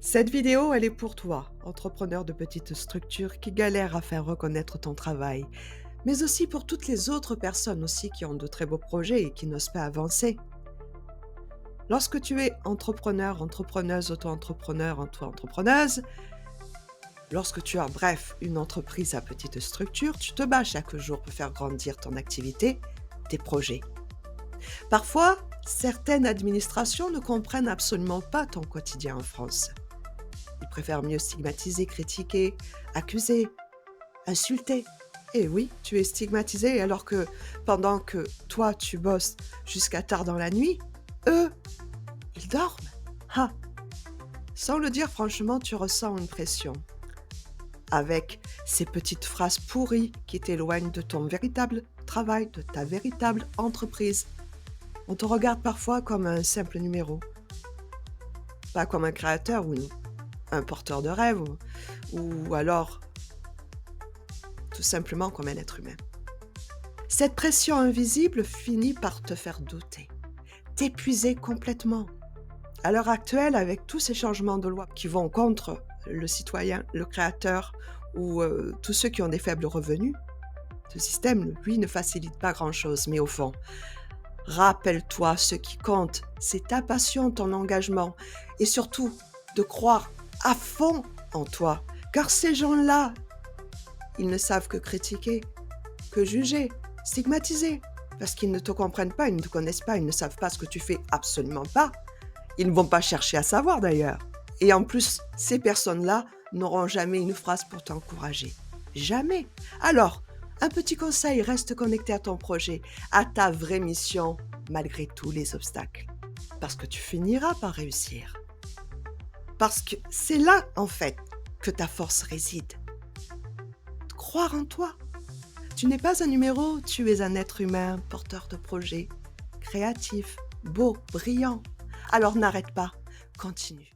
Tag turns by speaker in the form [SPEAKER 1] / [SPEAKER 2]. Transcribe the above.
[SPEAKER 1] Cette vidéo, elle est pour toi, entrepreneur de petite structure qui galère à faire reconnaître ton travail, mais aussi pour toutes les autres personnes aussi qui ont de très beaux projets et qui n'osent pas avancer. Lorsque tu es entrepreneur, entrepreneuse, auto-entrepreneur, auto-entrepreneuse, lorsque tu as, bref, une entreprise à petite structure, tu te bats chaque jour pour faire grandir ton activité, tes projets. Parfois, certaines administrations ne comprennent absolument pas ton quotidien en France. Ils préfèrent mieux stigmatiser, critiquer, accuser, insulter. Et oui, tu es stigmatisé alors que pendant que toi, tu bosses jusqu'à tard dans la nuit, eux, ils dorment. Ah, sans le dire franchement, tu ressens une pression. Avec ces petites phrases pourries qui t'éloignent de ton véritable travail, de ta véritable entreprise. On te regarde parfois comme un simple numéro, pas comme un créateur ou un porteur de rêve, ou alors tout simplement comme un être humain. Cette pression invisible finit par te faire douter, t'épuiser complètement. À l'heure actuelle, avec tous ces changements de loi qui vont contre le citoyen, le créateur ou tous ceux qui ont des faibles revenus, ce système, lui, ne facilite pas grand-chose. Mais au fond, rappelle-toi, ce qui compte, c'est ta passion, ton engagement et surtout de croire à fond en toi. Car ces gens-là, ils ne savent que critiquer, que juger, stigmatiser, parce qu'ils ne te comprennent pas, ils ne te connaissent pas, ils ne savent pas ce que tu fais, absolument pas. Ils ne vont pas chercher à savoir d'ailleurs. Et en plus, ces personnes-là n'auront jamais une phrase pour t'encourager. Jamais. Alors, un petit conseil, reste connecté à ton projet, à ta vraie mission, malgré tous les obstacles. Parce que tu finiras par réussir. Parce que c'est là, en fait, que ta force réside. Croire en toi. Tu n'es pas un numéro, tu es un être humain, porteur de projets, créatif, beau, brillant. Alors n'arrête pas, continue.